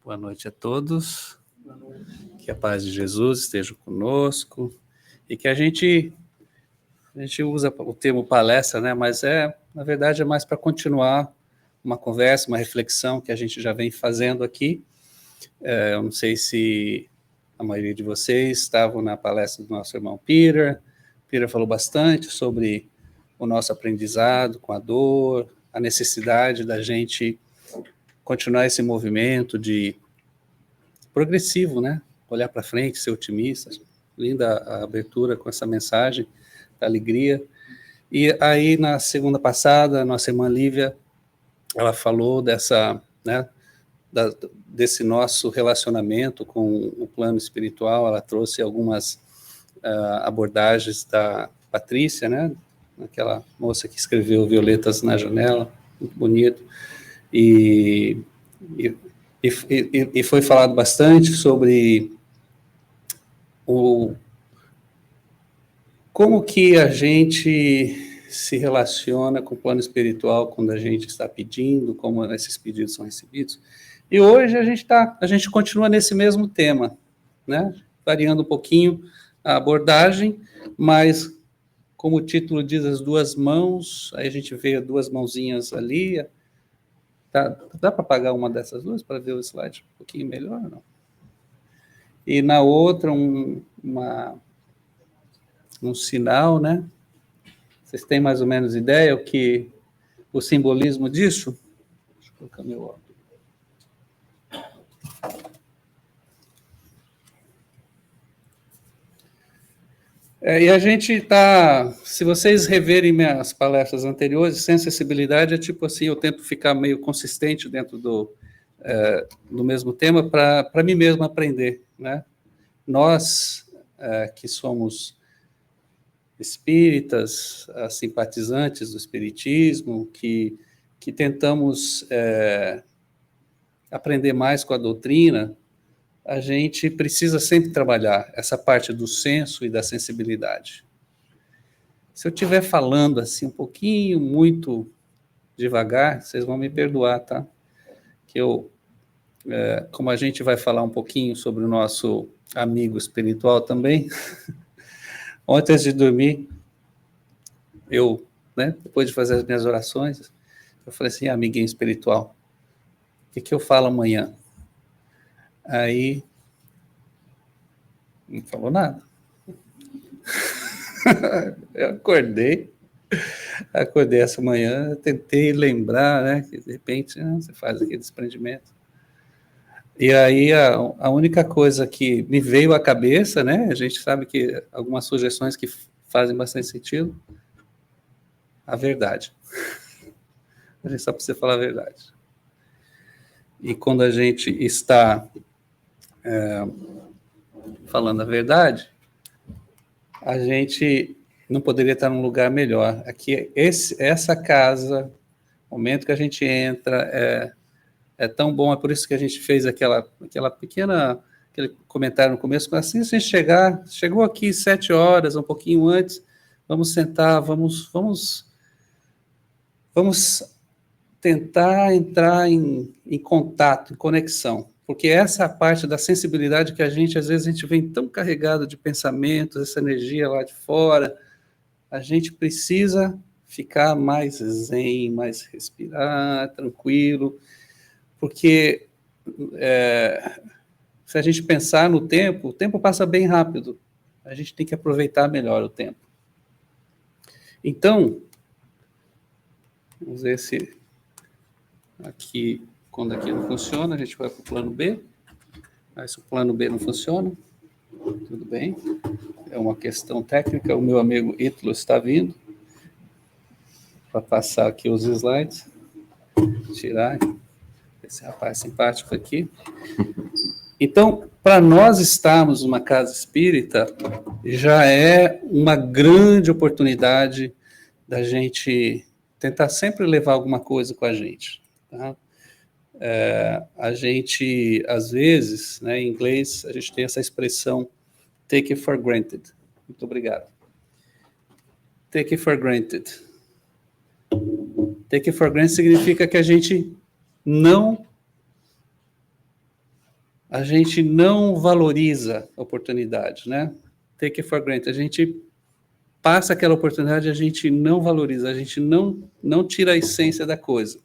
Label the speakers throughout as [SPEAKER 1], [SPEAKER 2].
[SPEAKER 1] Boa noite a todos. Que a paz de Jesus esteja conosco e que a gente usa o termo palestra, né? Mas na verdade, é mais para continuar uma conversa, uma reflexão que a gente já vem fazendo aqui. Eu não sei se a maioria de vocês estavam na palestra do nosso irmão Peter. Peter falou bastante sobre o nosso aprendizado com a dor, a necessidade da gente continuar esse movimento de progressivo, né? Olhar para frente, ser otimista. Linda a abertura com essa mensagem da alegria. E aí, na segunda passada, a nossa irmã Lívia, ela falou dessa, né, desse nosso relacionamento com o plano espiritual. Ela trouxe algumas abordagens da Patrícia, né? Aquela moça que escreveu Violetas na Janela, muito bonito. E foi falado bastante sobre como que a gente se relaciona com o plano espiritual quando a gente está pedindo, como esses pedidos são recebidos. E hoje a gente continua nesse mesmo tema, né? Variando um pouquinho a abordagem, mas como o título diz, as duas mãos, aí a gente vê duas mãozinhas ali. Dá para apagar uma dessas duas para ver o slide um pouquinho melhor, não? E na outra, um sinal, né? Vocês têm mais ou menos ideia o simbolismo disso? Deixa eu colocar meu óculos. E a gente está, se vocês reverem minhas palestras anteriores, sensibilidade é tipo assim, eu tento ficar meio consistente dentro do mesmo tema para mim mesmo aprender, né? Nós que somos espíritas, simpatizantes do espiritismo, que tentamos aprender mais com a doutrina, a gente precisa sempre trabalhar essa parte do senso e da sensibilidade. Se eu estiver falando assim um pouquinho, muito devagar, vocês vão me perdoar, tá? Que como a gente vai falar um pouquinho sobre o nosso amigo espiritual também, ontem antes de dormir, depois de fazer as minhas orações, eu falei assim, amiguinho espiritual, o que eu falo amanhã? Aí, não falou nada. Eu acordei essa manhã, tentei lembrar, né, que de repente você faz aquele desprendimento. E aí a única coisa que me veio à cabeça, né, a gente sabe que algumas sugestões que fazem bastante sentido, a verdade. A gente só precisa falar a verdade. E quando a gente está falando a verdade, a gente não poderia estar num lugar melhor. Aqui, essa casa, o momento que a gente entra, é tão bom, é por isso que a gente fez aquele comentário no começo, assim, se a gente chegou aqui 7 horas, um pouquinho antes, vamos sentar, vamos tentar entrar em contato, em conexão, porque essa é a parte da sensibilidade que às vezes a gente vem tão carregado de pensamentos, essa energia lá de fora, a gente precisa ficar mais zen, mais respirar, tranquilo, porque se a gente pensar no tempo, o tempo passa bem rápido, a gente tem que aproveitar melhor o tempo. Então, vamos ver se quando aqui não funciona, a gente vai para o plano B. Mas se o plano B não funciona, tudo bem. É uma questão técnica. O meu amigo Ítalo está vindo para passar aqui os slides. Tirar esse rapaz simpático aqui. Então, para nós estarmos numa casa espírita, já é uma grande oportunidade da gente tentar sempre levar alguma coisa com a gente, tá? A gente, às vezes, né, em inglês, a gente tem essa expressão take it for granted. Muito obrigado. Take it for granted. Take it for granted significa que a gente não a gente não valoriza a oportunidade, né? Take it for granted. A gente passa aquela oportunidade, a gente não valoriza, a gente não tira a essência da coisa.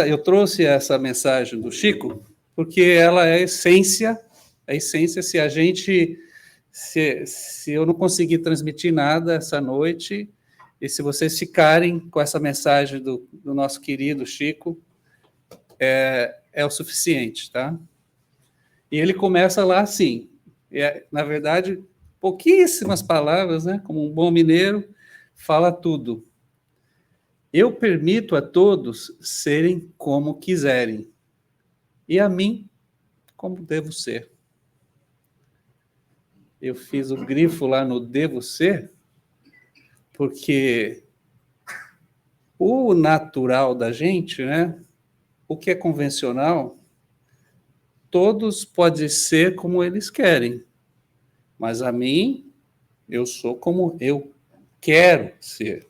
[SPEAKER 1] Eu trouxe essa mensagem do Chico, porque ela é a essência se eu não conseguir transmitir nada essa noite, e se vocês ficarem com essa mensagem do nosso querido Chico, é o suficiente, tá? E ele começa lá assim, na verdade, pouquíssimas palavras, né? Como um bom mineiro, fala tudo. Eu permito a todos serem como quiserem, e a mim como devo ser. Eu fiz o grifo lá no devo ser, porque o natural da gente, né? O que é convencional, todos podem ser como eles querem, mas a mim, eu sou como eu quero ser.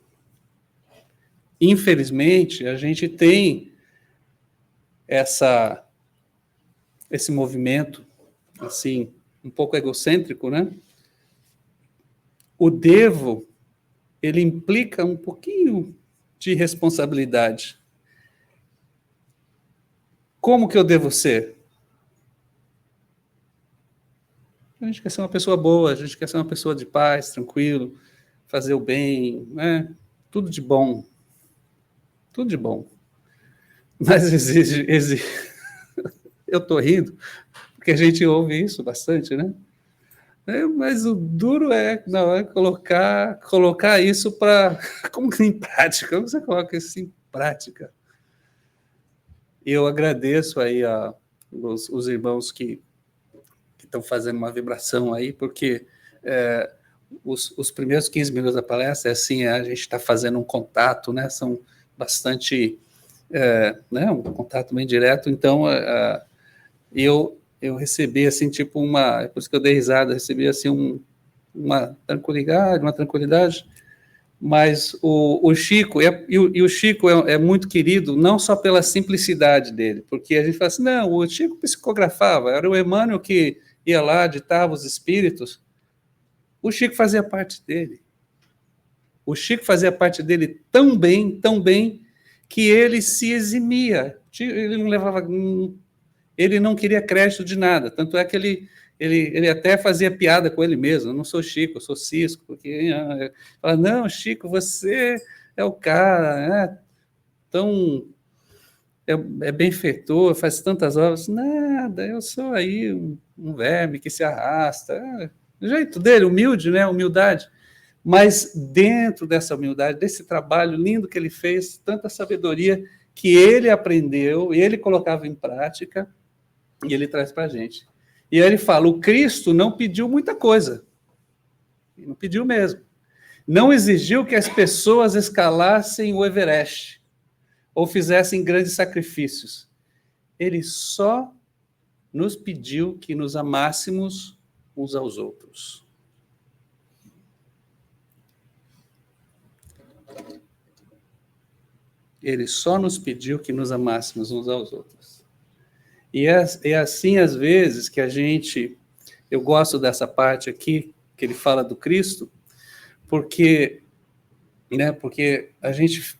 [SPEAKER 1] Infelizmente, a gente tem esse movimento, assim, um pouco egocêntrico, né? O devo, ele implica um pouquinho de responsabilidade. Como que eu devo ser? A gente quer ser uma pessoa boa, a gente quer ser uma pessoa de paz, tranquilo, fazer o bem, né? Tudo de bom. Tudo de bom. Mas exige... Eu estou rindo, porque a gente ouve isso bastante, né? Mas o duro é, não, é colocar isso para... Como que em prática? Como você coloca isso em prática? E eu agradeço aí os irmãos que estão fazendo uma vibração aí, porque os primeiros 15 minutos da palestra é assim, a gente está fazendo um contato, né? São bastante... né, um contato bem direto, então eu recebi assim, tipo é por isso que eu dei risada, recebi assim uma tranquilidade, mas o Chico, o Chico é muito querido, não só pela simplicidade dele, porque a gente fala assim, não, o Chico psicografava, era o Emmanuel que ia lá, ditava os espíritos, o Chico fazia parte dele. O Chico fazia parte dele tão bem, que ele se eximia. Ele não levava, ele não queria crédito de nada. Tanto é que ele até fazia piada com ele mesmo. Eu não sou Chico, eu sou Cisco. Porque fala, não, Chico, você é o cara, né? Tão benfeitor, faz tantas obras. Nada, eu sou aí um verme que se arrasta. O jeito dele, humilde, né? Humildade. Mas dentro dessa humildade, desse trabalho lindo que ele fez, tanta sabedoria que ele aprendeu, ele colocava em prática, e ele traz para a gente. E aí ele fala, o Cristo não pediu muita coisa, não pediu mesmo. Não exigiu que as pessoas escalassem o Everest, ou fizessem grandes sacrifícios. Ele só nos pediu que nos amássemos uns aos outros. Ele só nos pediu que nos amássemos uns aos outros. E é assim, às vezes, que eu gosto dessa parte aqui, que ele fala do Cristo, porque a gente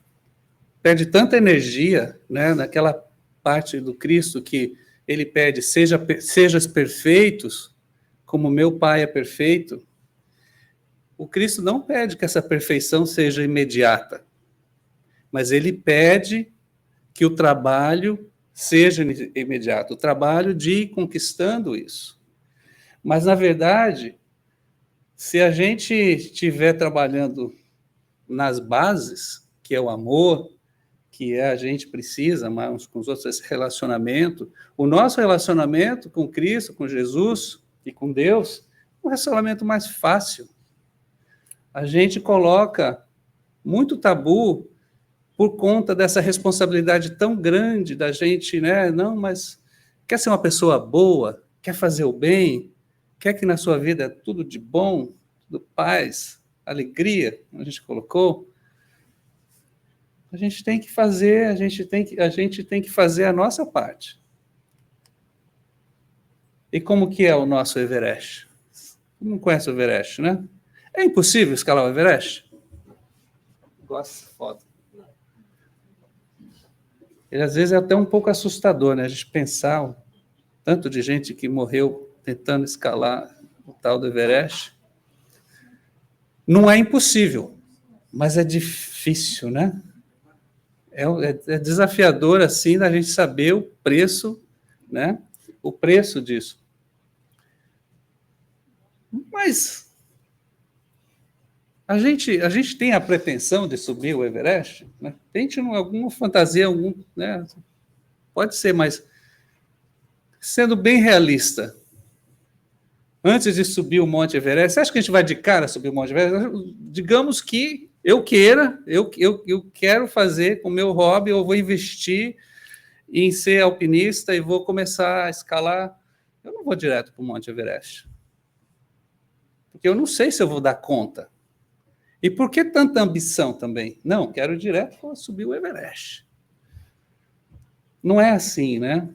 [SPEAKER 1] perde tanta energia, né, naquela parte do Cristo que ele pede, sejas perfeitos, como meu Pai é perfeito. O Cristo não pede que essa perfeição seja imediata, mas ele pede que o trabalho seja imediato, o trabalho de ir conquistando isso. Mas, na verdade, se a gente estiver trabalhando nas bases, que é o amor, que a gente precisa, mas uns com os outros, esse relacionamento, o nosso relacionamento com Cristo, com Jesus e com Deus, é um relacionamento mais fácil. A gente coloca muito tabu por conta dessa responsabilidade tão grande da gente, né? Não, mas quer ser uma pessoa boa, quer fazer o bem, quer que na sua vida tudo de bom, tudo paz, alegria, como a gente colocou, a gente tem que fazer a nossa parte. E como que é o nosso Everest? Não conhece o Everest, né? É impossível escalar o Everest? Gosto, foda. Ele às vezes é até um pouco assustador, né? A gente pensar o tanto de gente que morreu tentando escalar o tal do Everest. Não é impossível, mas é difícil, né? É desafiador, assim, da gente saber o preço, né? O preço disso. Mas a gente tem a pretensão de subir o Everest, né? Tente alguma fantasia, né? Pode ser, mas sendo bem realista, antes de subir o Monte Everest, você acha que a gente vai de cara subir o Monte Everest? Digamos que eu quero fazer com o meu hobby, eu vou investir em ser alpinista e vou começar a escalar. Eu não vou direto para o Monte Everest. Porque eu não sei se eu vou dar conta. E por que tanta ambição também? Não, quero direto para subir o Everest. Não é assim, né?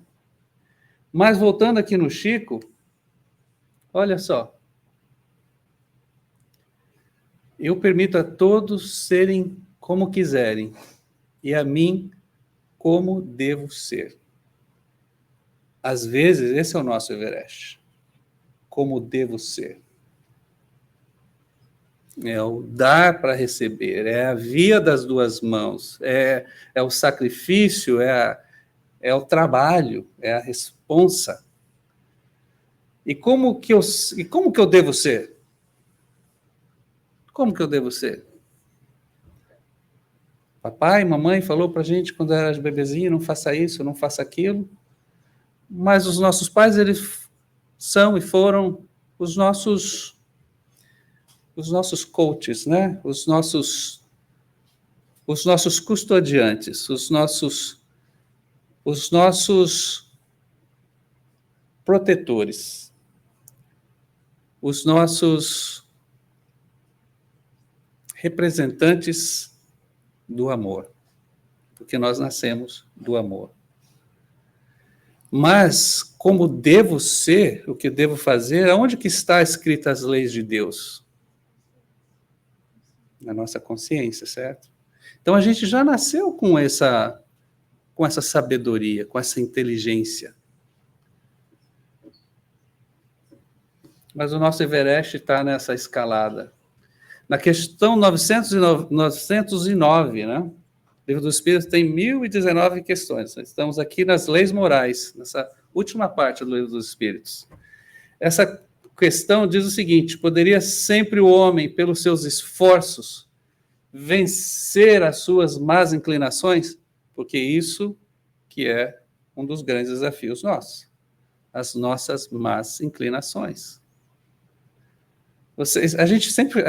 [SPEAKER 1] Mas voltando aqui no Chico, olha só. Eu permito a todos serem como quiserem, e a mim como devo ser. Às vezes, esse é o nosso Everest. Como devo ser. É o dar para receber, é a via das duas mãos, é o sacrifício, é o trabalho, é a responsa. E como que eu devo ser? Como que eu devo ser? Papai, mamãe falou para a gente quando era bebezinho, não faça isso, não faça aquilo. Mas os nossos pais, eles são e foram os nossos coaches, né? Os nossos custodiantes, os nossos protetores, os nossos representantes do amor, porque nós nascemos do amor. Mas, como devo ser, o que devo fazer, aonde que está escritas as leis de Deus? Na nossa consciência, certo? Então, a gente já nasceu com essa sabedoria, com essa inteligência. Mas o nosso Everest está nessa escalada. Na questão 909, né? O Livro dos Espíritos tem 1019 questões. Estamos aqui nas leis morais, nessa última parte do Livro dos Espíritos. Essa questão diz o seguinte: poderia sempre o homem, pelos seus esforços, vencer as suas más inclinações? Porque isso que é um dos grandes desafios nossos, as nossas más inclinações. A gente sempre,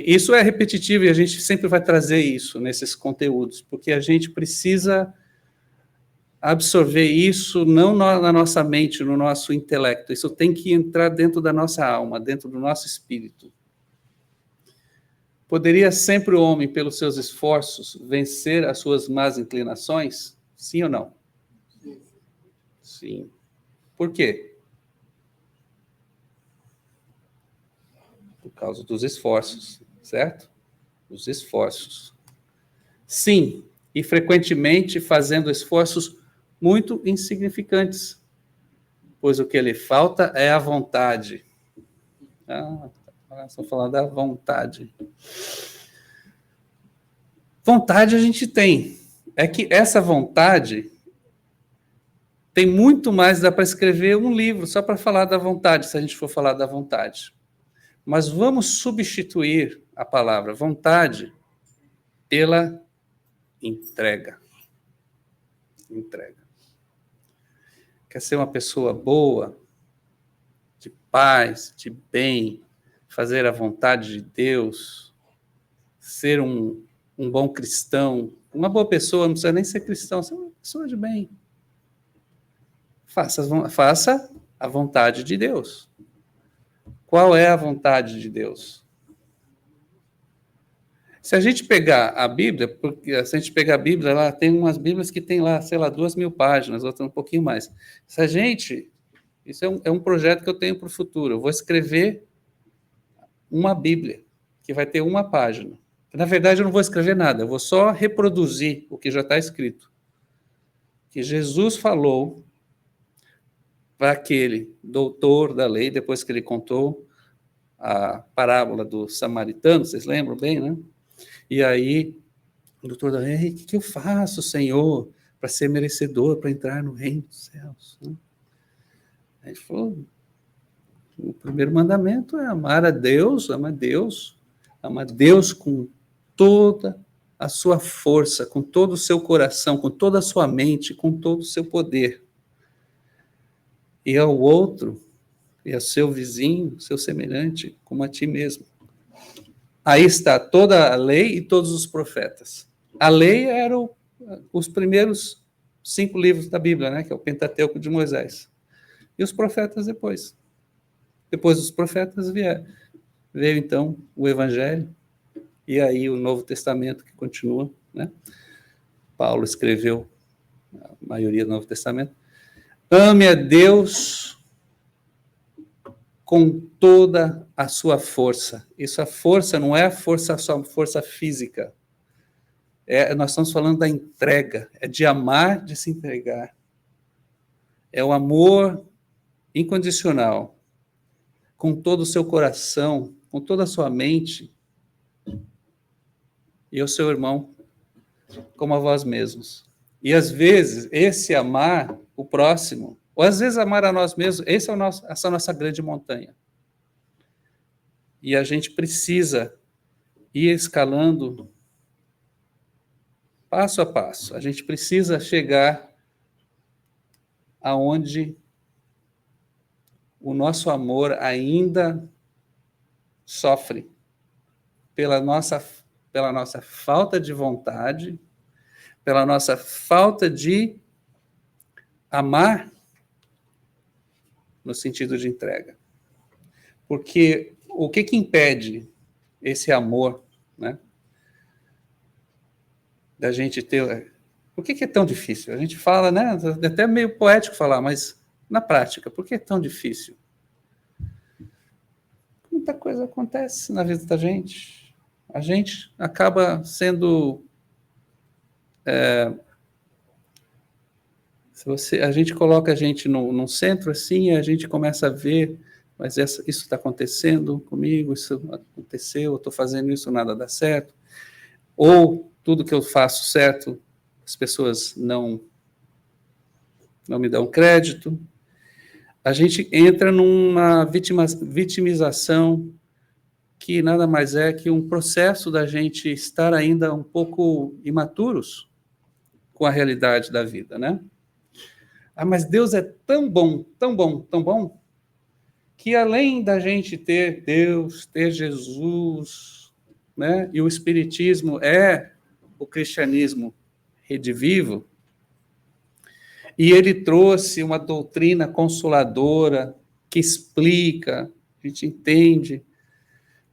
[SPEAKER 1] isso é repetitivo e a gente sempre vai trazer isso nesses conteúdos, porque a gente precisa absorver isso não na nossa mente, no nosso intelecto, isso tem que entrar dentro da nossa alma, dentro do nosso espírito. Poderia sempre o homem, pelos seus esforços, vencer as suas más inclinações? Sim ou não? Sim. Por quê? Por causa dos esforços, certo? Os esforços. Sim, e frequentemente fazendo esforços muito insignificantes, pois o que lhe falta é a vontade. Só falar da vontade. Vontade a gente tem. É que essa vontade tem muito mais, dá para escrever um livro só para falar da vontade, se a gente for falar da vontade. Mas vamos substituir a palavra vontade pela entrega. Entrega. Quer ser uma pessoa boa, de paz, de bem, fazer a vontade de Deus, ser um bom cristão, uma boa pessoa, não precisa nem ser cristão, ser uma pessoa de bem. Faça a vontade de Deus. Qual é a vontade de Deus? Se a gente pegar a Bíblia, porque se a gente pegar a Bíblia, lá tem umas Bíblias que tem lá, sei lá, 2.000 páginas, outras um pouquinho mais. Se a gente Isso é um projeto que eu tenho para o futuro. Eu vou escrever uma Bíblia, que vai ter uma página. Na verdade, eu não vou escrever nada, eu vou só reproduzir o que já está escrito. Que Jesus falou para aquele doutor da lei, depois que ele contou a parábola do samaritano, vocês lembram bem, né? E aí, o doutor da lei, o que eu faço, Senhor, para ser merecedor, para entrar no reino dos céus? Aí ele falou, o primeiro mandamento é amar a Deus, amar Deus com toda a sua força, com todo o seu coração, com toda a sua mente, com todo o seu poder. E ao outro, e ao seu vizinho, seu semelhante, como a ti mesmo. Aí está toda a lei e todos os profetas. A lei eram os primeiros 5 livros da Bíblia, né, que é o Pentateuco de Moisés. E os profetas depois. Depois dos profetas veio então o Evangelho, e aí o Novo Testamento que continua, né? Paulo escreveu a maioria do Novo Testamento. Ame a Deus com toda a sua força. Isso, a força não é a força, só força física. Nós estamos falando da entrega, é de amar, de se entregar. É o amor incondicional, com todo o seu coração, com toda a sua mente, e o seu irmão, como a vós mesmos. E às vezes, esse amar o próximo, ou às vezes amar a nós mesmos, essa é a nossa grande montanha. E a gente precisa ir escalando passo a passo. A gente precisa chegar aonde o nosso amor ainda sofre pela nossa falta de vontade, pela nossa falta de amar no sentido de entrega. Porque o que impede esse amor, né, da gente ter... Por que é tão difícil? A gente fala, né, é até meio poético falar, mas na prática, por que é tão difícil? Muita coisa acontece na vida da gente. A gente acaba sendo... a gente coloca a gente num centro assim, e a gente começa a ver, mas isso está acontecendo comigo, isso aconteceu, eu estou fazendo isso, nada dá certo. Ou tudo que eu faço certo, as pessoas não me dão crédito. A gente entra numa vitimização que nada mais é que um processo da gente estar ainda um pouco imaturos com a realidade da vida, né? Mas Deus é tão bom, tão bom, tão bom, que além da gente ter Deus, ter Jesus, né, e o Espiritismo é o cristianismo redivivo, e ele trouxe uma doutrina consoladora que explica, a gente entende,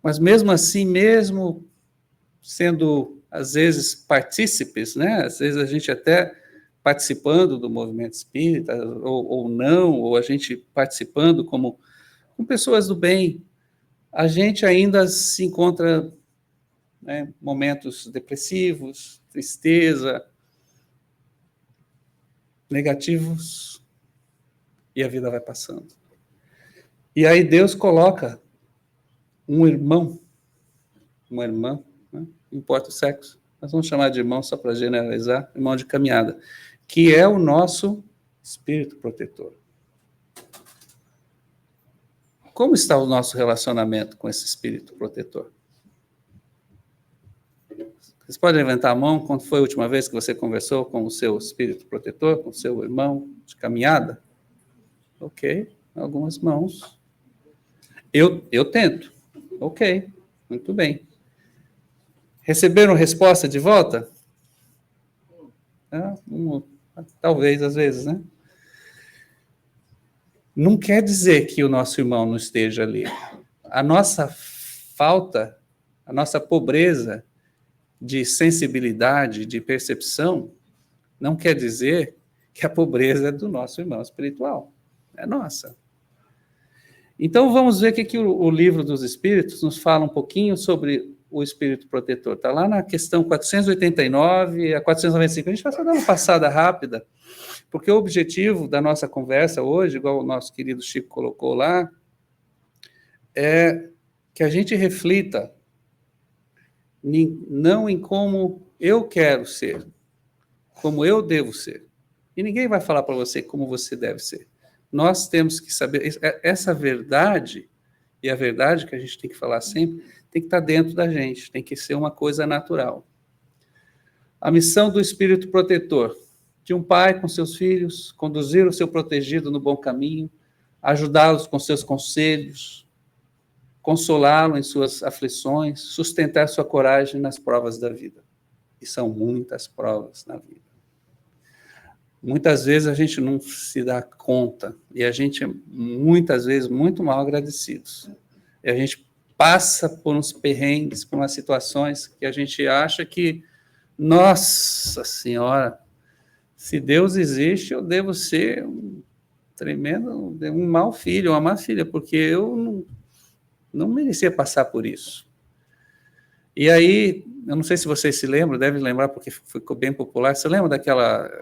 [SPEAKER 1] mas mesmo assim, mesmo sendo, às vezes, partícipes, né, às vezes a gente até participando do movimento espírita, ou não, ou a gente participando como com pessoas do bem, a gente ainda se encontra, né, momentos depressivos, tristeza, negativos, e a vida vai passando. E aí Deus coloca um irmão, uma irmã, né, não importa o sexo, nós vamos chamar de irmão só para generalizar, irmão de caminhada, que é o nosso espírito protetor. Como está o nosso relacionamento com esse espírito protetor? Vocês podem levantar a mão quando foi a última vez que você conversou com o seu espírito protetor, com o seu irmão de caminhada? Ok, algumas mãos. Eu tento. Ok, muito bem. Receberam resposta de volta? Talvez, às vezes, né? Não quer dizer que o nosso irmão não esteja ali. A nossa falta, a nossa pobreza de sensibilidade, de percepção, não quer dizer que a pobreza é do nosso irmão espiritual. É nossa. Então, vamos ver o que o livro dos Espíritos nos fala um pouquinho sobre o Espírito Protetor. Está lá na questão 489 a 495. A gente vai só dar uma passada rápida, porque o objetivo da nossa conversa hoje, igual o nosso querido Chico colocou lá, é que a gente reflita não em como eu quero ser, como eu devo ser. E ninguém vai falar para você como você deve ser. Nós temos que saber, essa verdade, e a verdade que a gente tem que falar sempre, tem que estar dentro da gente, tem que ser uma coisa natural. A missão do Espírito Protetor, de um pai com seus filhos, conduzir o seu protegido no bom caminho, ajudá-los com seus conselhos, consolá-lo em suas aflições, sustentar sua coragem nas provas da vida. E são muitas provas na vida. Muitas vezes a gente não se dá conta, e a gente é, muitas vezes, muito mal agradecidos. E a gente passa por uns perrengues, por umas situações que a gente acha que, nossa Senhora, se Deus existe, eu devo ser um tremendo, um mau filho, uma má filha, porque eu não merecia passar por isso. E aí, eu não sei se vocês se lembram, devem lembrar porque ficou bem popular, você lembra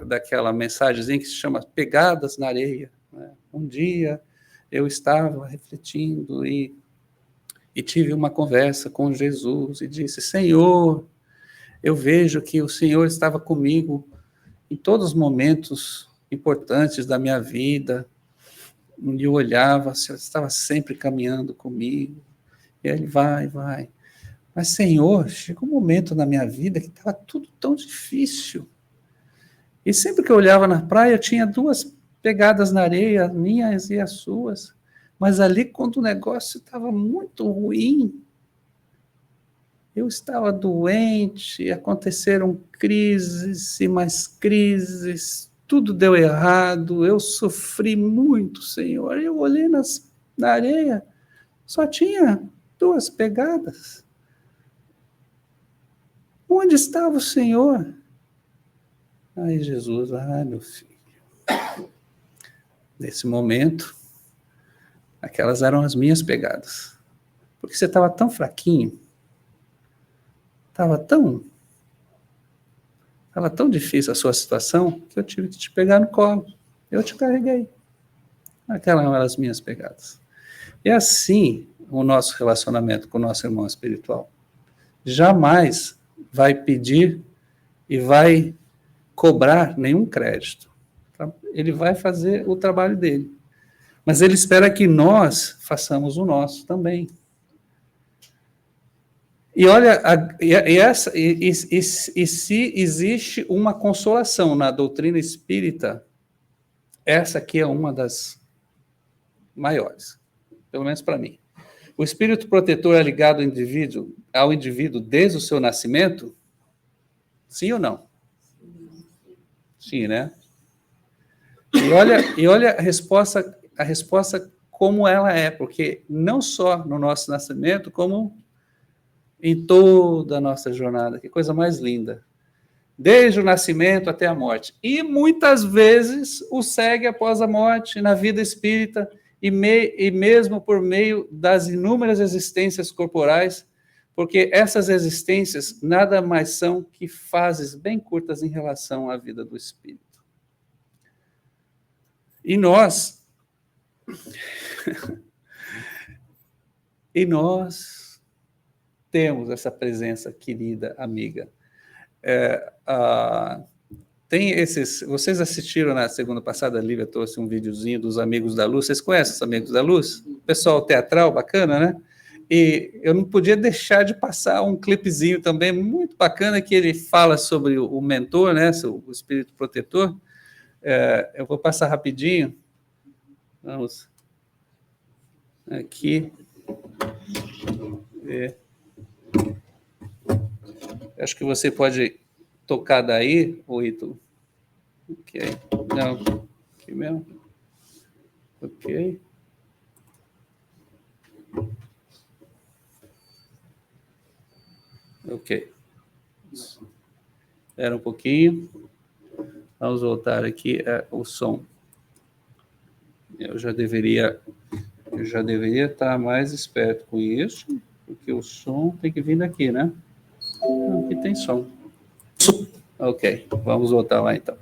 [SPEAKER 1] daquela mensagenzinha que se chama Pegadas na Areia? Né? Um dia eu estava refletindo e tive uma conversa com Jesus e disse, Senhor, eu vejo que o Senhor estava comigo em todos os momentos importantes da minha vida, e eu olhava, o Senhor estava sempre caminhando comigo, e ele vai. Mas, Senhor, chegou um momento na minha vida que estava tudo tão difícil. E sempre que eu olhava na praia, tinha duas pegadas na areia, as minhas e as suas. Mas ali, quando o negócio estava muito ruim, eu estava doente, aconteceram crises e mais crises, tudo deu errado, eu sofri muito, Senhor. Eu olhei na areia, só tinha duas pegadas. Onde estava o Senhor? Aí Jesus, meu filho. Nesse momento, aquelas eram as minhas pegadas. Porque você estava tão fraquinho, estava tão difícil a sua situação, que eu tive que te pegar no colo. Eu te carreguei. Aquelas eram as minhas pegadas. E assim, o nosso relacionamento com o nosso irmão espiritual. Jamais vai pedir e vai cobrar nenhum crédito. Ele vai fazer o trabalho dele. Mas ele espera que nós façamos o nosso também. E olha, se existe uma consolação na doutrina espírita, essa aqui é uma das maiores, pelo menos para mim. O espírito protetor é ligado ao indivíduo desde o seu nascimento? Sim ou não? Sim, né? E olha a resposta como ela é, porque não só no nosso nascimento, como em toda a nossa jornada. Que coisa mais linda. Desde o nascimento até a morte. E muitas vezes o segue após a morte, na vida espírita, e mesmo por meio das inúmeras existências corporais, porque essas existências nada mais são que fases bem curtas em relação à vida do espírito. E nós temos essa presença querida, amiga. Tem esses... Vocês assistiram na segunda passada, a Lívia trouxe um videozinho dos Amigos da Luz. Vocês conhecem os Amigos da Luz? Pessoal teatral, bacana, né? E eu não podia deixar de passar um clipezinho também muito bacana que ele fala sobre o mentor, né? O espírito protetor. Eu vou passar rapidinho. Vamos aqui. Acho que você pode tocar daí, ou Ítalo? Ok. Não, aqui mesmo. Ok. Ok. Espera um pouquinho. Vamos voltar aqui o som. Eu já deveria Eu já deveria estar mais esperto com isso, porque o som tem que vir daqui, né? Aqui tem som. Ok, vamos voltar lá então.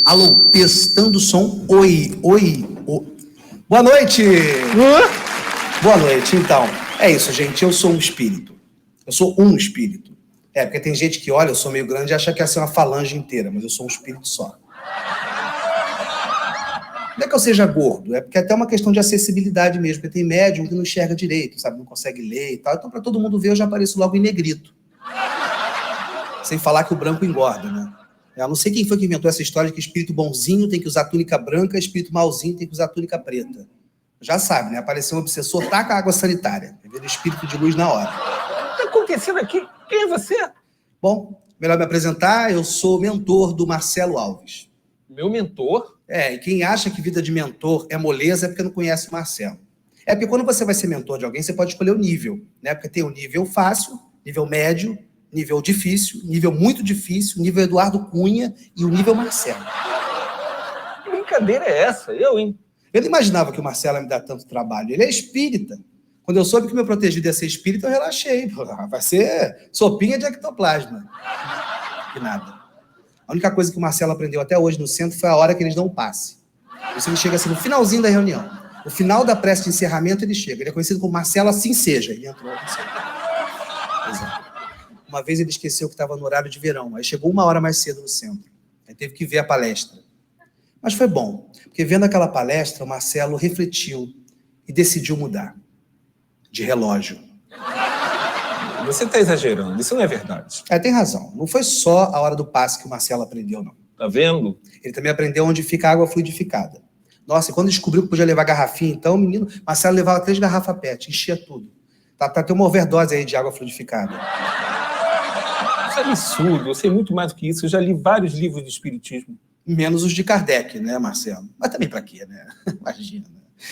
[SPEAKER 2] Alô, testando o som. Oi. Boa noite! Boa noite, então. É isso, gente, eu sou um espírito. Eu sou um espírito. Porque tem gente que olha, eu sou meio grande e acha que ia ser uma falange inteira, mas eu sou um espírito só. Não é que eu seja gordo, é porque é até uma questão de acessibilidade mesmo, porque tem médium que não enxerga direito, sabe, não consegue ler e tal, então para todo mundo ver eu já apareço logo em negrito. Sem falar que o branco engorda, né? Eu não sei quem foi que inventou essa história de que espírito bonzinho tem que usar túnica branca, espírito malzinho tem que usar túnica preta. Já sabe, né? Apareceu um obsessor, taca a água sanitária. Vira espírito de luz na hora.
[SPEAKER 3] O que está acontecendo aqui? Quem é você?
[SPEAKER 2] Bom, melhor me apresentar, eu sou mentor do Marcelo Alves.
[SPEAKER 3] Meu mentor?
[SPEAKER 2] E quem acha que vida de mentor é moleza é porque não conhece o Marcelo. É porque quando você vai ser mentor de alguém, você pode escolher o nível, né? Porque tem o nível fácil, nível médio, nível difícil, nível muito difícil, nível Eduardo Cunha e o nível Marcelo.
[SPEAKER 3] Que brincadeira é essa? Eu, hein?
[SPEAKER 2] Eu não imaginava que o Marcelo ia me dar tanto trabalho. Ele é espírita. Quando eu soube que o meu protegido ia ser espírita, eu relaxei. Vai ser sopinha de ectoplasma. Que nada. A única coisa que o Marcelo aprendeu até hoje no centro foi a hora que eles dão um passe. Isso ele chega assim no finalzinho da reunião. No final da prece de encerramento, ele chega. Ele é conhecido como Marcelo Assim Seja. Ele entrou assim. Exato. Uma vez ele esqueceu que estava no horário de verão. Aí chegou 1 hora mais cedo no centro. Aí teve que ver a palestra. Mas foi bom. Porque vendo aquela palestra, o Marcelo refletiu e decidiu mudar. De relógio.
[SPEAKER 3] Você está exagerando. Isso não é verdade.
[SPEAKER 2] Tem razão. Não foi só a hora do passe que o Marcelo aprendeu, não.
[SPEAKER 3] Tá vendo?
[SPEAKER 2] Ele também aprendeu onde fica a água fluidificada. Nossa, e quando descobriu que podia levar garrafinha, então, menino, Marcelo levava 3 garrafas PET, enchia tudo. Tá tem uma overdose aí de água fluidificada.
[SPEAKER 3] Isso é absurdo. Eu sei muito mais do que isso. Eu já li vários livros de espiritismo.
[SPEAKER 2] Menos os de Kardec, né, Marcelo? Mas também pra quê, né? Imagina.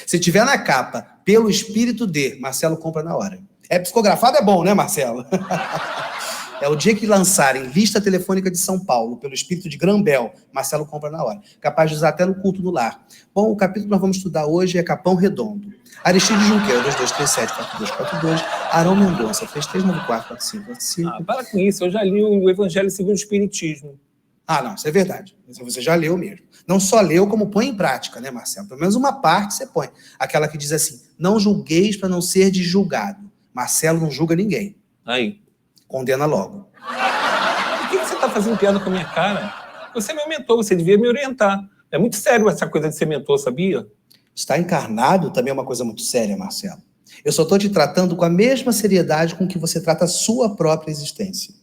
[SPEAKER 2] Se tiver na capa, pelo espírito de, Marcelo compra na hora. Psicografado é bom, né, Marcelo? É o dia que lançarem lista telefônica de São Paulo, pelo espírito de Grambel, Marcelo compra na hora. Capaz de usar até no culto no lar. Bom, o capítulo que nós vamos estudar hoje é Capão Redondo. Aristide Junqueira, 2237-4242. Arão Mendonça, 3394-4545.
[SPEAKER 3] Para com isso. Eu já li o Evangelho segundo o Espiritismo.
[SPEAKER 2] Não, isso é verdade. Você já leu mesmo. Não só leu, como põe em prática, né, Marcelo? Pelo menos uma parte você põe. Aquela que diz assim, não julgueis para não ser julgado. Marcelo não julga ninguém.
[SPEAKER 3] Aí.
[SPEAKER 2] Condena logo.
[SPEAKER 3] Por que você está fazendo piada com a minha cara? Você é meu mentor, você devia me orientar. É muito sério essa coisa de ser mentor, sabia?
[SPEAKER 2] Estar encarnado também é uma coisa muito séria, Marcelo. Eu só estou te tratando com a mesma seriedade com que você trata a sua própria existência.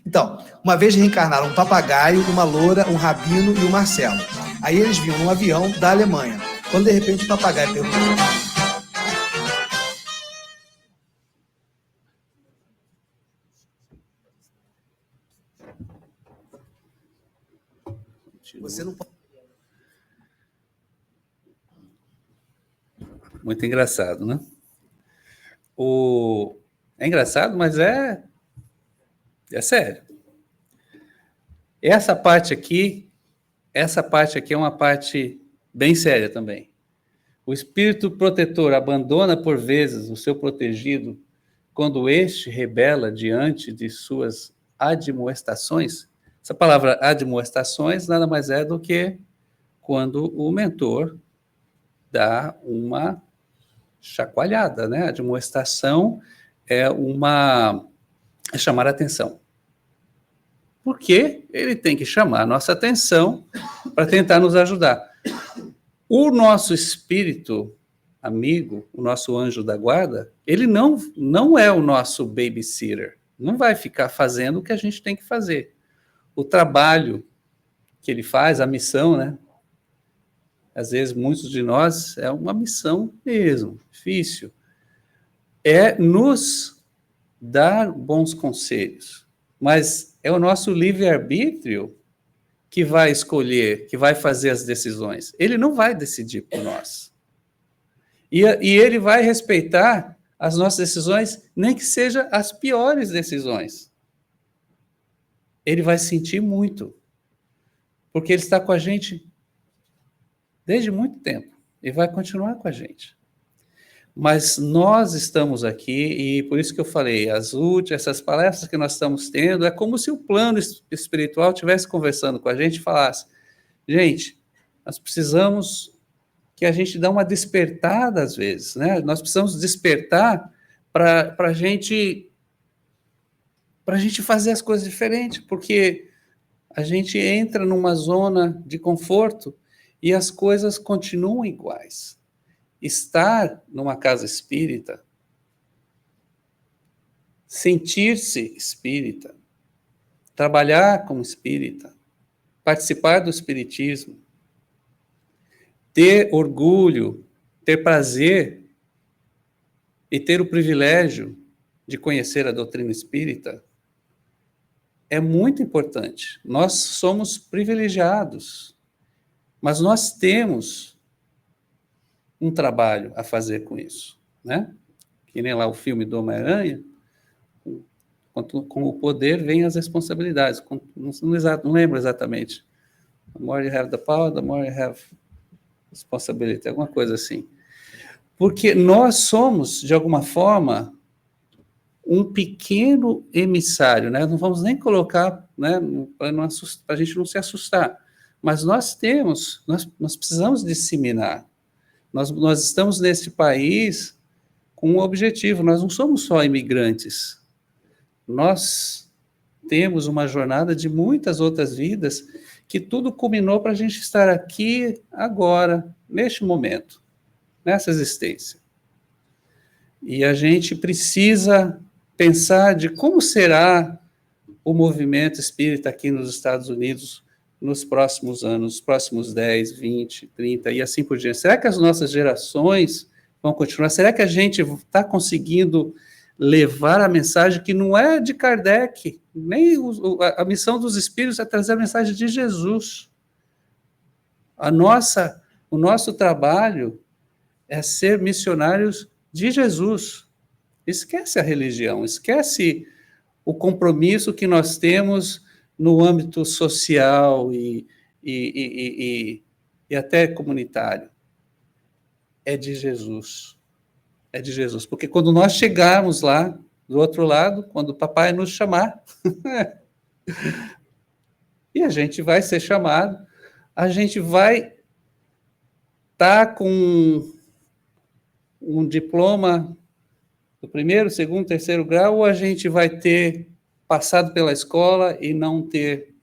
[SPEAKER 2] Então, uma vez reencarnaram um papagaio, uma loura, um rabino e o Marcelo. Aí eles vinham num avião da Alemanha. Quando, de repente, o papagaio perguntou... Você não pode...
[SPEAKER 1] Muito engraçado, né? É engraçado, mas é sério. Essa parte aqui é uma parte bem séria também. O espírito protetor abandona por vezes o seu protegido quando este rebela diante de suas admoestações. Essa palavra admoestações nada mais é do que quando o mentor dá uma chacoalhada, né? A admoestação é chamar a atenção. Porque ele tem que chamar a nossa atenção para tentar nos ajudar. O nosso espírito amigo, o nosso anjo da guarda, ele não é o nosso babysitter. Não vai ficar fazendo o que a gente tem que fazer. O trabalho que ele faz, a missão, né? Às vezes, muitos de nós, é uma missão mesmo, difícil. É nos dar bons conselhos. Mas é o nosso livre-arbítrio que vai escolher, que vai fazer as decisões. Ele não vai decidir por nós. E ele vai respeitar as nossas decisões, nem que sejam as piores decisões. ele vai sentir muito, porque ele está com a gente desde muito tempo e vai continuar com a gente. Mas nós estamos aqui, e por isso que eu falei, essas palestras que nós estamos tendo, é como se o plano espiritual estivesse conversando com a gente e falasse, gente, nós precisamos que a gente dê uma despertada às vezes, né? Nós precisamos despertar para a gente fazer as coisas diferentes, porque a gente entra numa zona de conforto e as coisas continuam iguais. Estar numa casa espírita, sentir-se espírita, trabalhar como espírita, participar do espiritismo, ter orgulho, ter prazer e ter o privilégio de conhecer a doutrina espírita é muito importante. Nós somos privilegiados, mas nós temos um trabalho a fazer com isso, né? Que nem lá o filme do Homem-Aranha, com o poder vem as responsabilidades. Não lembro exatamente. The more you have the power, the more you have responsibility, alguma coisa assim. Porque nós somos, de alguma forma, um pequeno emissário, né? Não vamos nem colocar, né, para a gente não se assustar, mas nós precisamos disseminar. Nós estamos nesse país com um objetivo, nós não somos só imigrantes, nós temos uma jornada de muitas outras vidas que tudo culminou para a gente estar aqui agora, neste momento, nessa existência. E a gente precisa pensar de como será o movimento espírita aqui nos Estados Unidos nos próximos anos, nos próximos 10, 20, 30 e assim por diante. Será que as nossas gerações vão continuar? Será que a gente está conseguindo levar a mensagem que não é de Kardec, nem a missão dos espíritos é trazer a mensagem de Jesus. O nosso trabalho é ser missionários de Jesus. Esquece a religião, esquece o compromisso que nós temos no âmbito social e até comunitário. É de Jesus. É de Jesus. Porque quando nós chegarmos lá, do outro lado, quando o papai nos chamar, e a gente vai ser chamado, a gente vai estar com um diploma do primeiro, segundo, terceiro grau, ou a gente vai ter passado pela escola e não ter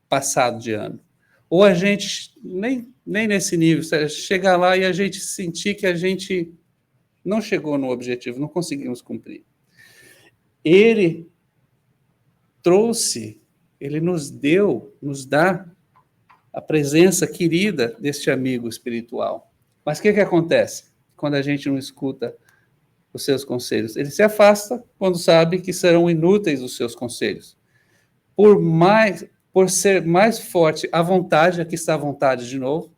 [SPEAKER 1] passado de ano. Ou a gente, nem nesse nível, chegar lá e a gente sentir que a gente não chegou no objetivo, não conseguimos cumprir. Ele trouxe, ele nos dá a presença querida deste amigo espiritual. Mas o que acontece quando a gente não escuta os seus conselhos? Ele se afasta quando sabe que serão inúteis os seus conselhos. Por ser mais forte a vontade, aqui está a vontade de novo,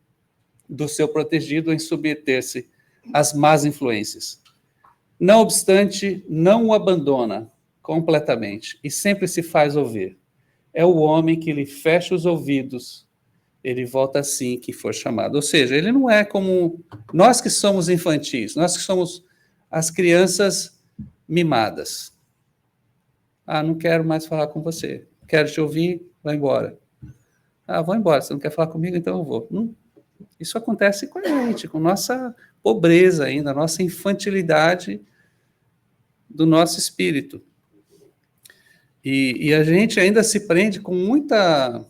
[SPEAKER 1] do seu protegido em submeter-se às más influências. Não obstante, não o abandona completamente e sempre se faz ouvir. É o homem que lhe fecha os ouvidos, ele volta assim que for chamado. Ou seja, ele não é como nós que somos infantis, nós que somos as crianças mimadas. Ah, não quero mais falar com você. Quero te ouvir, vai embora. Ah, vou embora, você não quer falar comigo, então eu vou. Isso acontece com a gente, com nossa pobreza ainda, nossa infantilidade do nosso espírito. E a gente ainda se prende com muita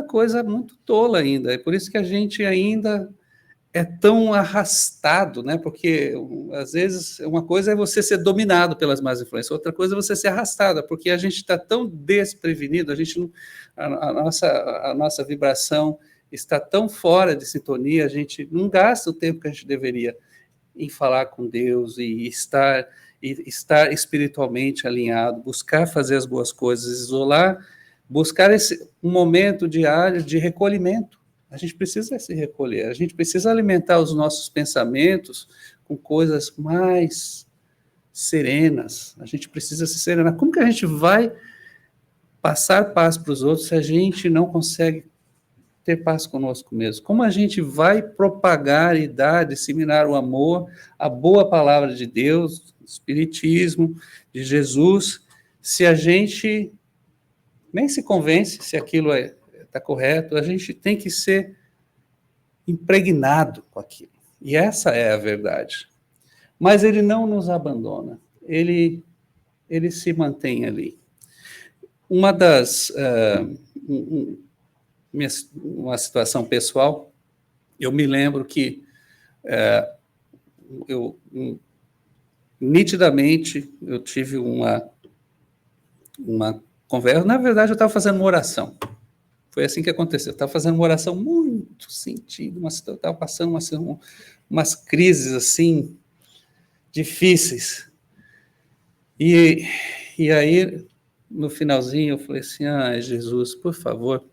[SPEAKER 1] coisa muito tola ainda. É por isso que a gente ainda é tão arrastado, né? Porque, às vezes, uma coisa é você ser dominado pelas más influências, outra coisa é você ser arrastado, porque a gente está tão desprevenido, a nossa vibração está tão fora de sintonia, a gente não gasta o tempo que a gente deveria em falar com Deus e estar espiritualmente alinhado, buscar fazer as boas coisas, isolar, buscar um momento diário de recolhimento. A gente precisa se recolher, a gente precisa alimentar os nossos pensamentos com coisas mais serenas, a gente precisa se serenar. Como que a gente vai passar paz para os outros se a gente não consegue ter paz conosco mesmo? Como a gente vai propagar e dar, disseminar o amor, a boa palavra de Deus, o Espiritismo, de Jesus, se a gente nem se convence se aquilo está correto? A gente tem que ser impregnado com aquilo. E essa é a verdade. Mas ele não nos abandona. Ele se mantém ali. Uma das... uma situação pessoal, eu me lembro que nitidamente eu tive uma conversa. Na verdade, eu estava fazendo uma oração. Foi assim que aconteceu. Eu estava fazendo uma oração muito sentida, eu estava passando umas crises assim difíceis. E aí, no finalzinho, eu falei assim: Jesus, por favor,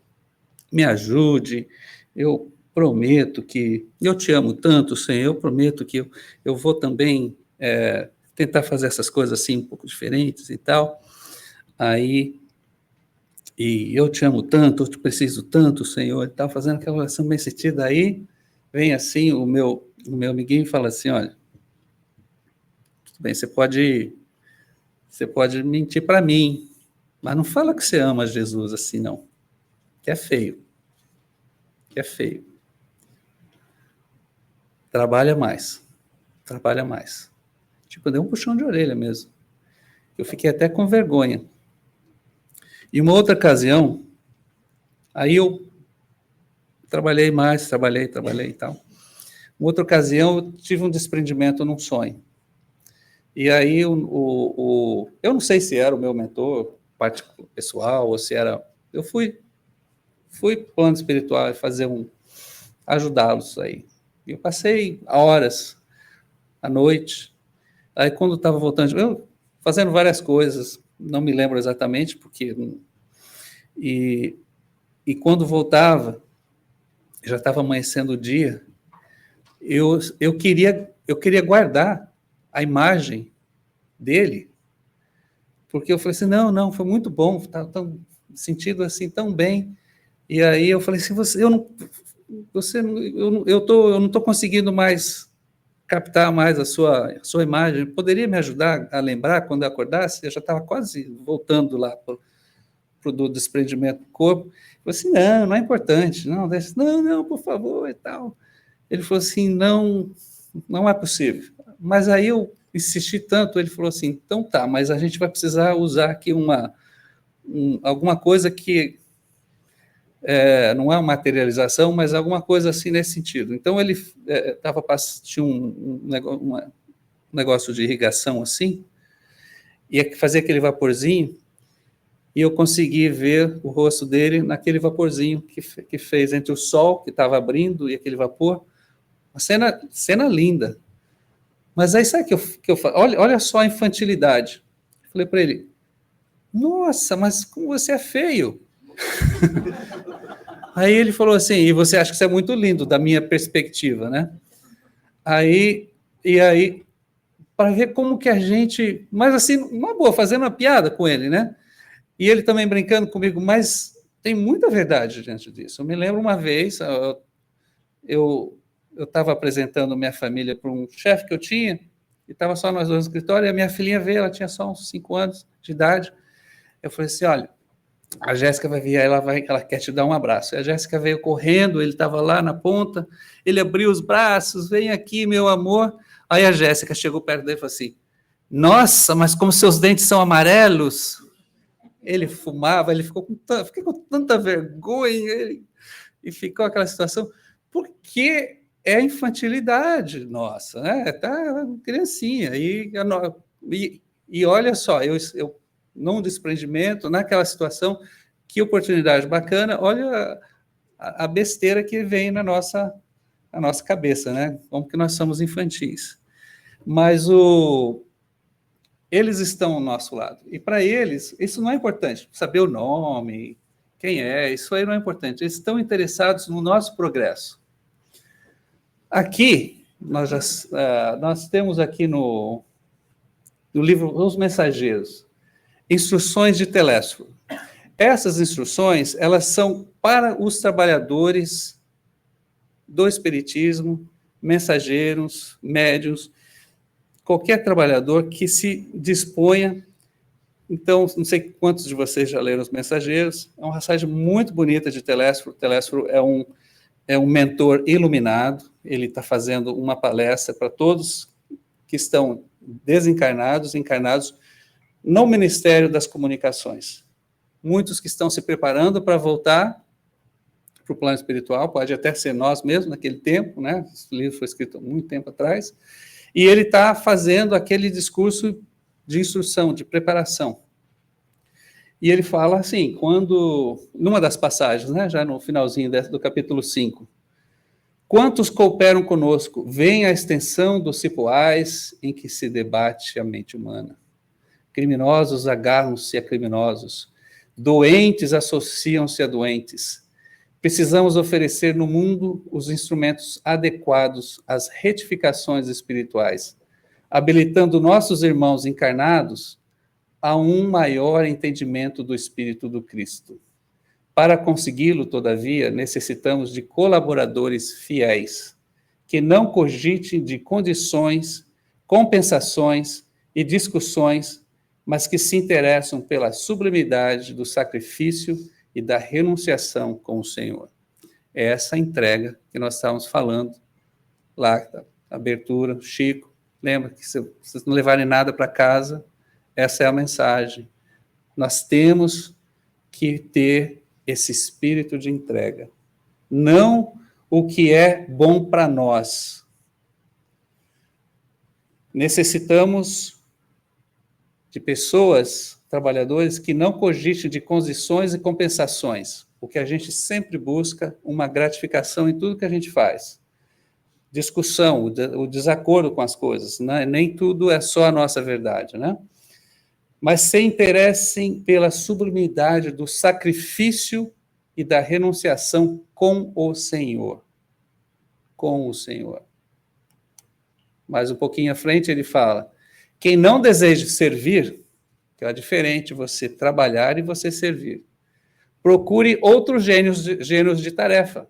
[SPEAKER 1] me ajude, eu prometo que... Eu te amo tanto, Senhor, eu prometo que eu vou também tentar fazer essas coisas assim um pouco diferentes e tal. Aí... E eu te amo tanto, eu te preciso tanto, Senhor, e tal, fazendo aquela oração bem sentida. Aí vem assim o meu amiguinho e fala assim: olha, tudo bem, você pode mentir para mim, mas não fala que você ama Jesus assim, não, que é feio. Que é feio. Trabalha mais. Tipo, deu um puxão de orelha mesmo. Eu fiquei até com vergonha. E uma outra ocasião, aí eu trabalhei e tal. Uma outra ocasião, eu tive um desprendimento num sonho. E aí, eu não sei se era o meu mentor pessoal, ou se era... Eu fui para o plano espiritual fazer ajudá-los aí. Eu passei horas, à noite. Aí, quando estava voltando, eu fazendo várias coisas, não me lembro exatamente, porque... E quando voltava, já estava amanhecendo o dia, eu queria guardar a imagem dele, porque eu falei assim: não, foi muito bom, estava sentindo assim tão bem. E aí eu falei assim: eu não estou conseguindo mais captar mais a sua imagem, poderia me ajudar a lembrar quando eu acordasse? Eu já estava quase voltando lá para do desprendimento do corpo. Eu falei assim: não é importante, não, por favor, e tal. Ele falou assim: não é possível. Mas aí eu insisti tanto, ele falou assim: então tá, mas a gente vai precisar usar aqui alguma coisa que não é uma materialização, mas alguma coisa assim nesse sentido. Então ele tinha um negócio de irrigação assim, ia fazer aquele vaporzinho, e eu consegui ver o rosto dele naquele vaporzinho que fez entre o sol, que estava abrindo, e aquele vapor. Uma cena linda. Mas aí sabe o que eu falo? Olha só a infantilidade. Eu falei para ele: nossa, mas como você é feio. Aí ele falou assim: e você acha que isso é muito lindo, da minha perspectiva, né? E aí, para ver como que a gente... Mas assim, uma boa, fazendo uma piada com ele, né? E ele também brincando comigo, mas tem muita verdade diante disso. Eu me lembro uma vez, eu estava apresentando minha família para um chefe que eu tinha, e estava só nós dois no escritório, e a minha filhinha veio, ela tinha só uns 5 anos de idade. Eu falei assim: olha, a Jéssica vai vir, ela quer te dar um abraço. E a Jéssica veio correndo, ele estava lá na ponta, ele abriu os braços: vem aqui, meu amor. Aí a Jéssica chegou perto dele e falou assim: nossa, mas como seus dentes são amarelos. Ele fumava, ele fiquei com tanta vergonha, e ficou aquela situação, porque é a infantilidade nossa, né? Tá criancinha, e olha só, eu num desprendimento, naquela situação, que oportunidade bacana, olha a besteira que vem na nossa cabeça, né? Como que nós somos infantis. Mas eles estão ao nosso lado. E para eles, isso não é importante. Saber o nome, quem é, isso aí não é importante. Eles estão interessados no nosso progresso. Aqui, nós temos aqui no livro Os Mensageiros, instruções de Telésforo. essas instruções, elas são para os trabalhadores do espiritismo, mensageiros, médiuns, qualquer trabalhador que se disponha. Então, não sei quantos de vocês já leram Os Mensageiros, é uma passagem muito bonita de Telésforo. Telésforo é um mentor iluminado, ele está fazendo uma palestra para todos que estão desencarnados, encarnados no Ministério das Comunicações. Muitos que estão se preparando para voltar para o plano espiritual, pode até ser nós mesmos naquele tempo, né? Esse livro foi escrito há muito tempo atrás, e ele está fazendo aquele discurso de instrução, de preparação. E ele fala assim, numa das passagens, né, já no finalzinho do capítulo 5, quantos cooperam conosco, veem a extensão dos cipoais em que se debate a mente humana. Criminosos agarram-se a criminosos, doentes associam-se a doentes. Precisamos oferecer no mundo os instrumentos adequados às retificações espirituais, habilitando nossos irmãos encarnados a um maior entendimento do Espírito do Cristo. Para consegui-lo, todavia, necessitamos de colaboradores fiéis, que não cogitem de condições, compensações e discussões, mas que se interessam pela sublimidade do sacrifício e da renunciação com o Senhor. É essa entrega que nós estávamos falando lá, da abertura, Chico. Lembra que se vocês não levarem nada para casa, essa é a mensagem. Nós temos que ter esse espírito de entrega. Não o que é bom para nós. Necessitamos de pessoas, trabalhadores, que não cogitem de condições e compensações, porque a gente sempre busca uma gratificação em tudo que a gente faz. Discussão, o desacordo com as coisas, né? Nem tudo é só a nossa verdade, né? Mas se interessem pela sublimidade do sacrifício e da renunciação com o Senhor. Com o Senhor. Mais um pouquinho à frente ele fala, quem não deseja servir, que é diferente você trabalhar e você servir, procure outros gêneros de tarefa.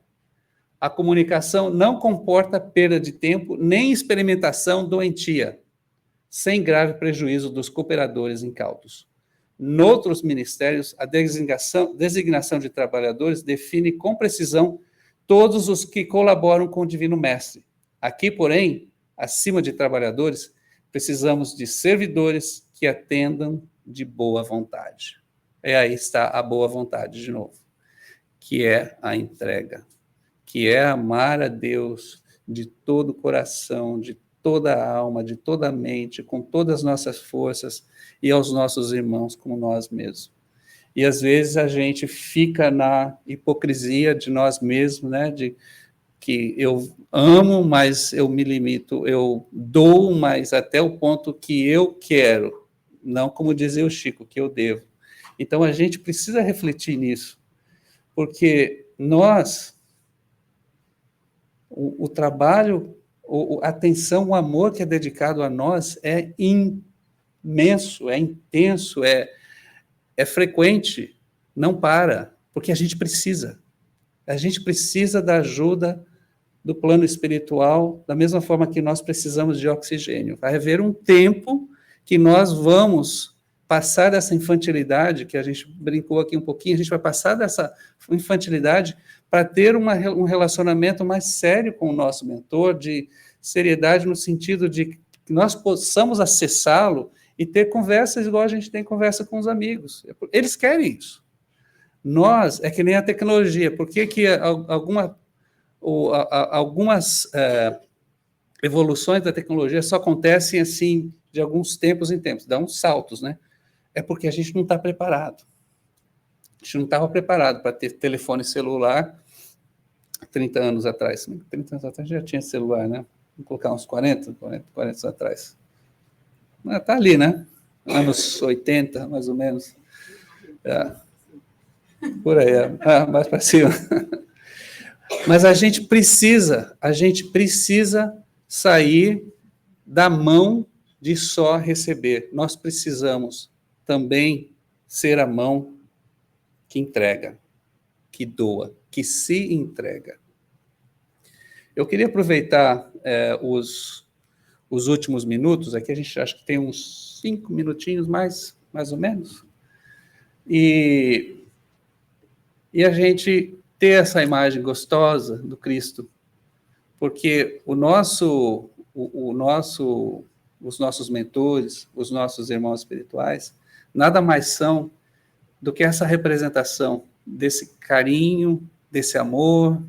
[SPEAKER 1] A comunicação não comporta perda de tempo nem experimentação doentia, sem grave prejuízo dos cooperadores incautos. Noutros ministérios, a designação de trabalhadores define com precisão todos os que colaboram com o Divino Mestre. Aqui, porém, acima de trabalhadores, precisamos de servidores que atendam de boa vontade. E aí está a boa vontade de novo, que é a entrega, que é amar a Deus de todo o coração, de toda a alma, de toda a mente, com todas as nossas forças, e aos nossos irmãos como nós mesmos. E às vezes a gente fica na hipocrisia de nós mesmos, né, de que eu amo, mas eu me limito, eu dou, mas até o ponto que eu quero, não como dizia o Chico, que eu devo. Então a gente precisa refletir nisso, porque nós, o trabalho, a atenção, o amor que é dedicado a nós é imenso, é intenso, é frequente, não para, porque a gente precisa da ajuda do plano espiritual, da mesma forma que nós precisamos de oxigênio. Vai haver um tempo que nós vamos passar dessa infantilidade, que a gente brincou aqui um pouquinho, a gente vai passar dessa infantilidade para ter um relacionamento mais sério com o nosso mentor, de seriedade no sentido de que nós possamos acessá-lo e ter conversas igual a gente tem conversa com os amigos. Eles querem isso. Nós, é que nem a tecnologia, por que algumas evoluções da tecnologia só acontecem assim, de alguns tempos em tempos, dá uns saltos, né? É porque a gente não está preparado. A gente não estava preparado para ter telefone celular 30 anos atrás. 30 anos atrás já tinha celular, né? Vamos colocar uns 40 anos atrás. Está ali, né? Anos 80, mais ou menos. Por aí, mais para cima. Mas a gente precisa sair da mão de só receber. Nós precisamos também ser a mão que entrega, que doa, que se entrega. Eu queria aproveitar os últimos minutos, aqui a gente acha que tem uns 5 minutinhos mais ou menos, e a gente ter essa imagem gostosa do Cristo, porque os nossos mentores, os nossos irmãos espirituais, nada mais são do que essa representação desse carinho, desse amor,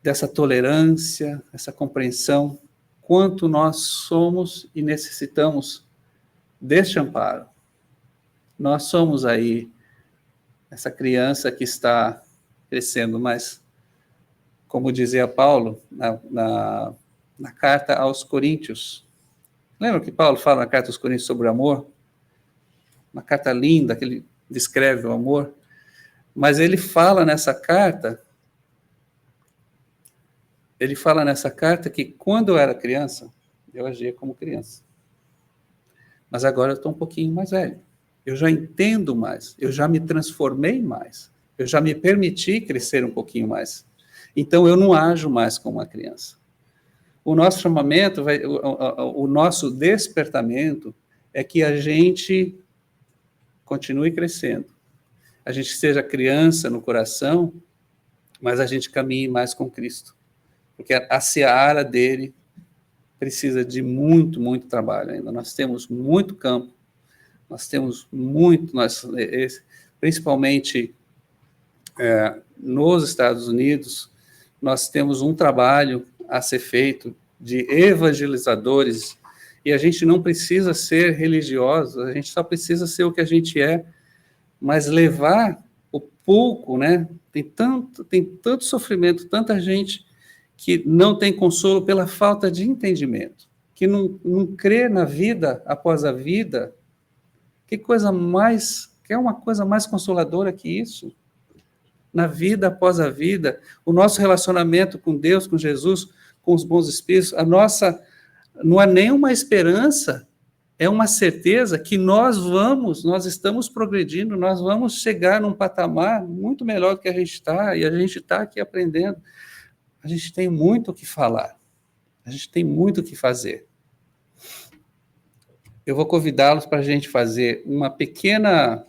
[SPEAKER 1] dessa tolerância, essa compreensão, quanto nós somos e necessitamos deste amparo. Nós somos aí essa criança que está crescendo, mas, como dizia Paulo na carta aos Coríntios, lembra que Paulo fala na carta aos Coríntios sobre o amor? Uma carta linda, que ele descreve o amor, mas ele fala nessa carta que quando eu era criança, eu agia como criança. Mas agora eu estou um pouquinho mais velho. Eu já entendo mais, eu já me transformei mais, eu já me permiti crescer um pouquinho mais. Então eu não ajo mais como uma criança. O nosso chamamento, o nosso despertamento é que a gente continue crescendo. A gente seja criança no coração, mas a gente caminhe mais com Cristo. Porque a seara dele precisa de muito, muito trabalho ainda. Nós temos muito campo, nós temos muito, principalmente nos Estados Unidos, nós temos um trabalho a ser feito de evangelizadores, e a gente não precisa ser religioso, a gente só precisa ser o que a gente é, mas levar o pouco, né? Tem tanto sofrimento, tanta gente que não tem consolo pela falta de entendimento, que não crê na vida após a vida. Que é uma coisa mais consoladora que isso? Na vida após a vida, o nosso relacionamento com Deus, com Jesus, com os bons espíritos, não há nenhuma esperança, é uma certeza que nós estamos progredindo, nós vamos chegar num patamar muito melhor do que a gente está, e a gente está aqui aprendendo. A gente tem muito o que falar, a gente tem muito o que fazer. Eu vou convidá-los para a gente fazer uma pequena,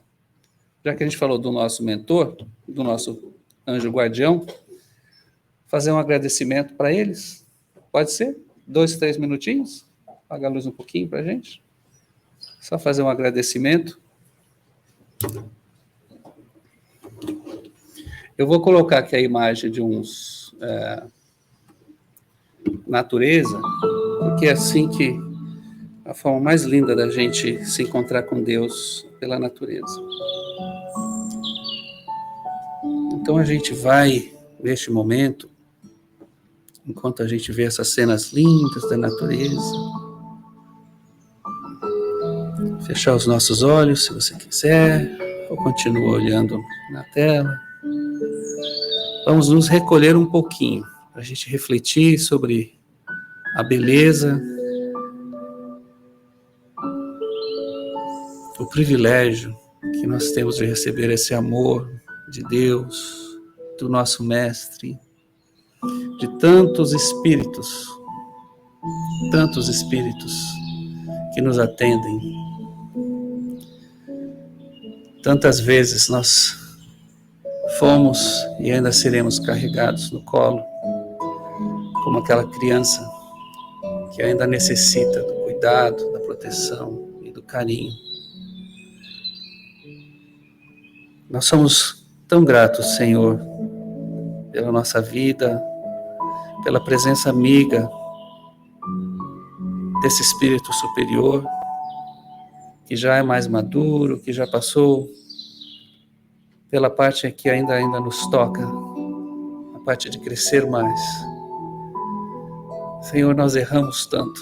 [SPEAKER 1] já que a gente falou do nosso mentor, do nosso anjo guardião, fazer um agradecimento para eles. Pode ser? 2, 3 minutinhos? Apaga a luz um pouquinho para a gente. Só fazer um agradecimento. Eu vou colocar aqui a imagem de uns natureza, porque é assim que a forma mais linda da gente se encontrar com Deus pela natureza. Então a gente vai, neste momento, enquanto a gente vê essas cenas lindas da natureza, fechar os nossos olhos, se você quiser, ou continua olhando na tela. Vamos nos recolher um pouquinho, para a gente refletir sobre a beleza, o privilégio que nós temos de receber esse amor de Deus, do nosso Mestre, de tantos espíritos que nos atendem. Tantas vezes nós fomos e ainda seremos carregados no colo, como aquela criança que ainda necessita do cuidado, da proteção e do carinho. Nós somos tão gratos, Senhor, pela nossa vida, pela presença amiga desse Espírito superior, que já é mais maduro, que já passou pela parte que ainda nos toca, a parte de crescer mais. Senhor, nós erramos tanto,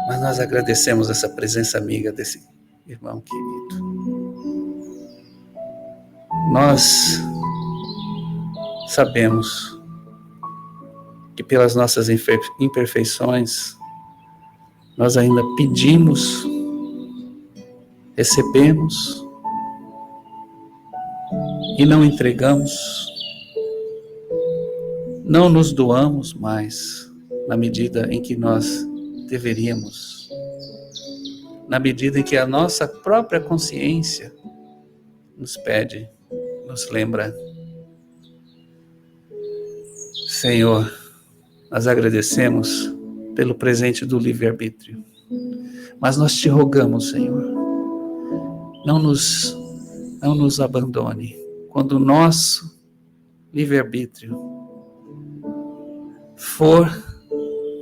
[SPEAKER 1] mas nós agradecemos essa presença amiga desse irmão querido. Nós sabemos que pelas nossas imperfeições, nós ainda pedimos, recebemos e não entregamos, não nos doamos mais na medida em que nós deveríamos, na medida em que a nossa própria consciência nos pede, nos lembra. Senhor, nós agradecemos pelo presente do livre-arbítrio, mas nós te rogamos, Senhor, não nos abandone quando o nosso livre-arbítrio for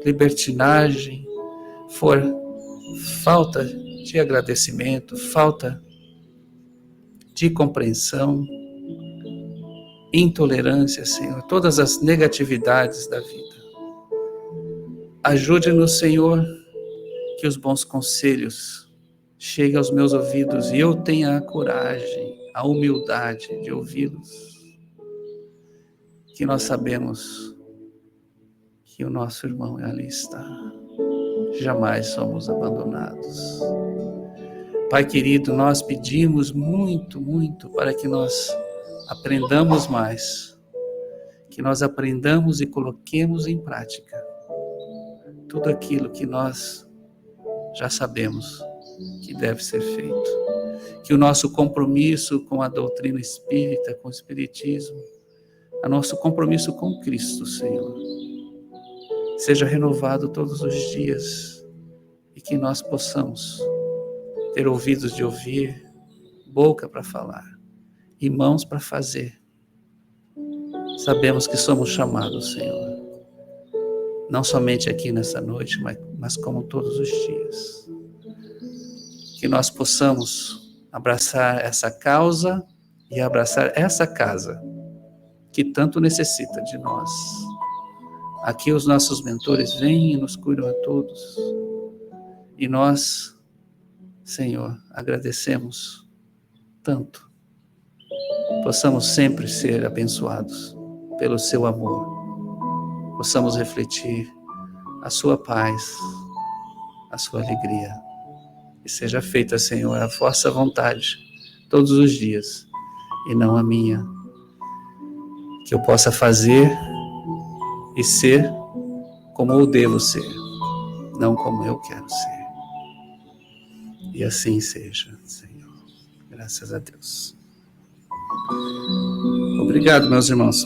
[SPEAKER 1] libertinagem, for falta de agradecimento, falta de compreensão, intolerância, Senhor, todas as negatividades da vida. Ajude-nos, Senhor, que os bons conselhos cheguem aos meus ouvidos e eu tenha a coragem, a humildade de ouvi-los. Que nós sabemos que o nosso irmão ali está. Jamais somos abandonados. Pai querido, nós pedimos muito, muito para que nós aprendamos mais, que nós aprendamos e coloquemos em prática tudo aquilo que nós já sabemos que deve ser feito. Que o nosso compromisso com a doutrina espírita, com o espiritismo, o nosso compromisso com Cristo, Senhor, seja renovado todos os dias e que nós possamos ter ouvidos de ouvir, boca para falar e mãos para fazer. Sabemos que somos chamados, Senhor, não somente aqui nessa noite, mas como todos os dias. Que nós possamos abraçar essa causa e abraçar essa casa que tanto necessita de nós. Aqui os nossos mentores vêm e nos cuidam a todos. E nós, Senhor, agradecemos tanto. Possamos sempre ser abençoados pelo seu amor. Possamos refletir a sua paz, a sua alegria. E seja feita, Senhor, a vossa vontade todos os dias e não a minha. Que eu possa fazer e ser como eu devo ser, não como eu quero ser. E assim seja, Senhor. Graças a Deus. Obrigado, meus irmãos.